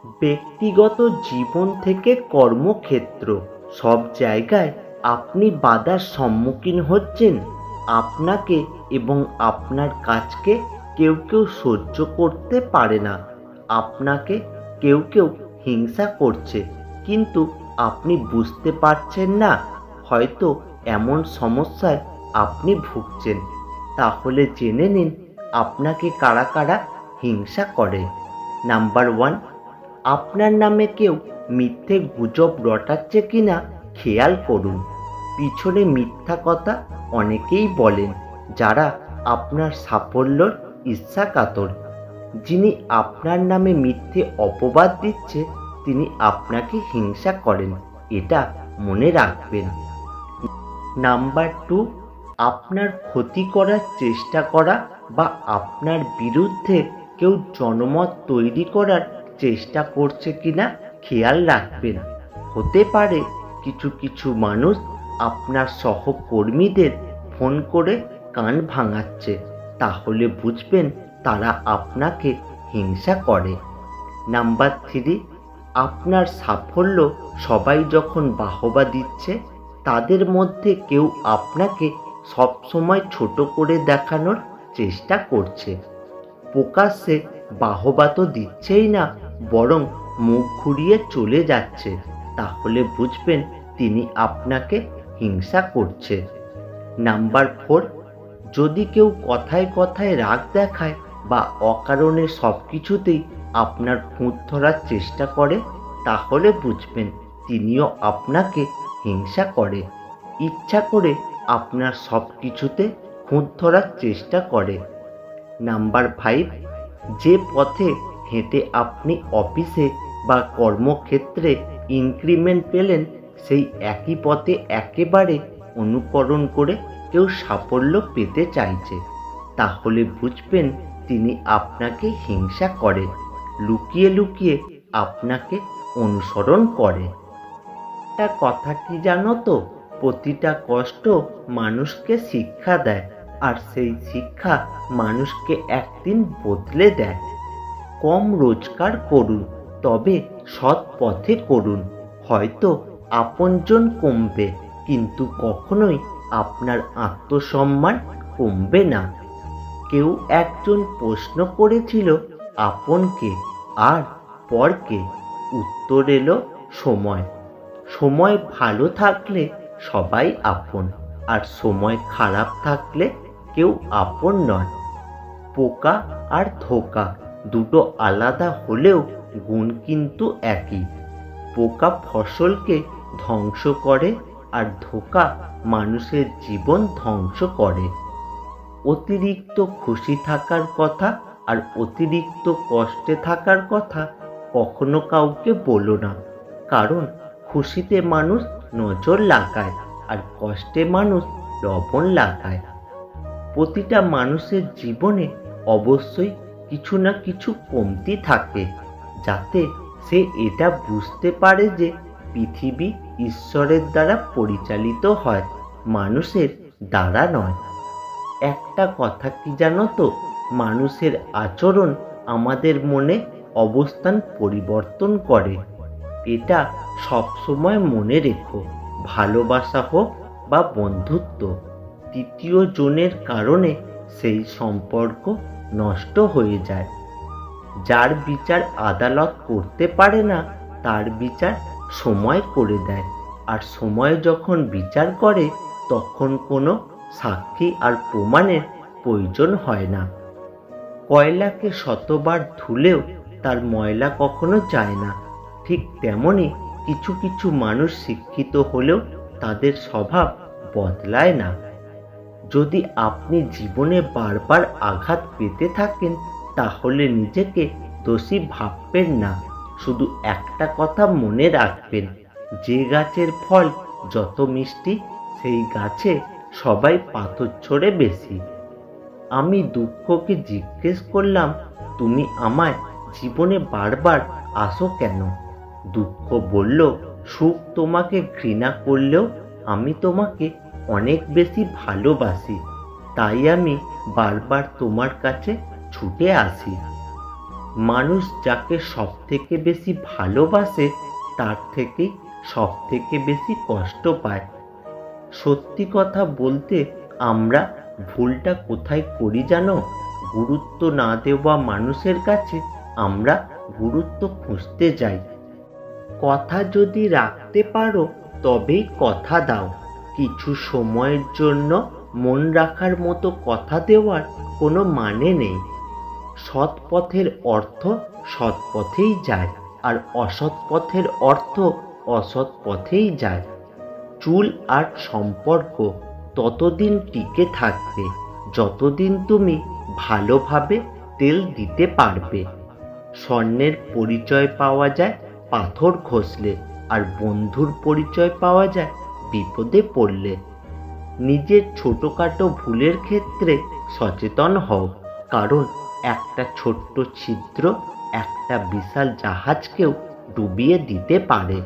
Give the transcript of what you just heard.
ব্যক্তিগত জীবন থেকে কর্মক্ষেত্র সব জায়গায় আপনি বাধার সম্মুখীন হচ্ছেন। আপনাকে এবং আপনার কাজকে কেউ কেউ সহ্য করতে পারে না। আপনাকে কেউ কেউ হিংসা করছে, কিন্তু আপনি বুঝতে পারছেন না। হয়তো এমন সমস্যায় আপনি ভুগছেন। তাহলে জেনে নিন আপনাকে কারা কারা হিংসা করে। নাম্বার 1, আপনার নামে কেউ মিথ্যে গুজব রটাচ্ছে কিনা খেয়াল করুন। পিছনে মিথ্যা কথা অনেকেই বলেন, যারা আপনার সাফল্যর ঈর্ষাকাতর। যিনি আপনার নামে মিথ্যে অপবাদ দিচ্ছে, তিনি আপনাকে হিংসা করেন, এটা মনে রাখবেন। নাম্বার 2, আপনার ক্ষতি করার চেষ্টা করা বা আপনার বিরুদ্ধে কেউ জনমত তৈরি করার চেষ্টা করছে কিনা খেয়াল রাখবেন। হতে পারে কিছু কিছু মানুষ আপনার সহকর্মীদের ফোন করে কান ভাঙাচ্ছে, তাহলে বুঝবেন তারা আপনাকে হিংসা করে। নাম্বার 3, আপনার সাফল্য সবাই যখন বাহবা দিচ্ছে, তাদের মধ্যে কেউ আপনাকে সবসময় ছোট করে দেখানোর চেষ্টা করছে। প্রকাশ্যে বাহবা তো দিচ্ছেই না, বরং মুখ ঘুরিয়ে চলে যাচ্ছে, তাহলে বুঝবেন তিনি আপনাকে হিংসা করছে। নাম্বার 4, যদি কেউ কথায় কথায় রাগ দেখায় বা অকারণে সব কিছুতেই আপনার খুঁত ধরার চেষ্টা করে, তাহলে বুঝবেন তিনিও আপনাকে হিংসা করে। ইচ্ছা করে আপনার সব কিছুতে খুঁত ধরার চেষ্টা করে। নাম্বার 5, যে পথে হেঁটে আপনি অফিসে বা কর্মক্ষেত্রে ইনক্রিমেন্ট পেলেন, সেই একই পথে একেবারে অনুকরণ করে কেউ সাফল্য পেতে চাইছে, তাহলে বুঝবেন তিনি আপনাকে হিংসা করে, লুকিয়ে লুকিয়ে আপনাকে অনুসরণ করে। একটা কথা কি জানো তো, প্রতিটা কষ্ট মানুষকে শিক্ষা দেয়, আর সেই শিক্ষা মানুষকে একদিন বদলে দেয়। কম রোজগার করুন, তবে সৎ পথে করুন। হয়তো আপনজন কমবে, কিন্তু কখনোই আপনার আত্মসম্মান কমবে না। কেউ একজন প্রশ্ন করেছিল, আপনকে আর পরকে? উত্তর এলো সময়। সময় ভালো থাকলে সবাই আপন, আর সময় খারাপ থাকলে কেউ আপন নয়। পোকা আর ধোঁকা দুটো আলাদা হলেও গুণ কিন্তু একই। পোকা ফসলকে ধ্বংস করে, আর ধোঁকা মানুষের জীবন ধ্বংস করে। অতিরিক্ত খুশি থাকার কথা আর অতিরিক্ত কষ্টে থাকার কথা কখনো কাউকে বলো না, কারণ খুশিতে মানুষ নজর লাগায়, আর কষ্টে মানুষ লবণ লাগায়। প্রতিটা মানুষের জীবনে অবশ্যই কিছু না কিছু কমতি থাকে, যাতে সে এটা বুঝতে পারে যে পৃথিবী ঈশ্বরের দ্বারা পরিচালিত হয়, মানুষের দ্বারা নয়। একটা কথা কি জানো তো, মানুষের আচরণ আমাদের মনে অবস্থান পরিবর্তন করে। এটা সবসময় মনে রেখো, ভালোবাসা হোক বা বন্ধুত্ব, তৃতীয় জনের কারণে সেই সম্পর্ক নষ্ট হয়ে যায়। যার বিচার আদালত করতে পারে না, তার বিচার সময় করে দেয়, আর সময় যখন বিচার করে, তখন কোনো সাক্ষী আর প্রমাণের প্রয়োজন হয় না। কয়লাকে শতবার ধুলেও তার ময়লা কখনো যায় না, ঠিক তেমনি কিছু কিছু মানুষ শিক্ষিত হলেও তাদের স্বভাব বদলায় না। যদি আপনি জীবনে বারবার আঘাত পেতে থাকেন, তাহলে নিজেকে দোষী ভাববেন না। শুধু একটা কথা মনে রাখবেন, যে গাছের ফল যত মিষ্টি, সেই গাছে সবাই পাথর ছোড়ে বেশি। আমি দুঃখকে জিজ্ঞেস করলাম, তুমি আমায় জীবনে বারবার আসো কেন? দুঃখ বলল, সুখ তোমাকে ঘৃণা করলেও আমি তোমাকে অনেক বেশি ভালোবাসি, তাই আমি বারবার তোমার কাছে ছুটে আসি। মানুষ যাকে সবথেকে বেশি ভালোবাসে তার থেকেই সবথেকে বেশি কষ্ট পায়। সত্যি কথা বলতে আমরা ভুলটা কোথায় করি জানো? গুরুত্ব না দেওয়া মানুষের কাছে আমরা গুরুত্ব খুঁজতে যাই। কথা যদি রাখতে পারো তবেই কথা দাও। কিছু সময়ের জন্য মন রাখার মতো কথা দেওয়ার কোনো মানে নেই। সৎ পথের অর্থ সৎ পথেই যায়, আর অসৎ পথের অর্থ অসৎ পথেই যায়। চুল আর সম্পর্ক ততদিন টিকে থাকবে যতদিন তুমি ভালোভাবে তেল দিতে পারবে। স্বর্ণের পরিচয় পাওয়া যায় পাথর ঘষলে, আর বন্ধুর পরিচয় পাওয়া যায় বিপদে পড়লে। নিজের ছোটখাটো ভুলের ক্ষেত্রে সচেতন হও, কারণ একটা ছোট্ট ছিদ্র একটা বিশাল জাহাজকেও ডুবিয়ে দিতে পারে।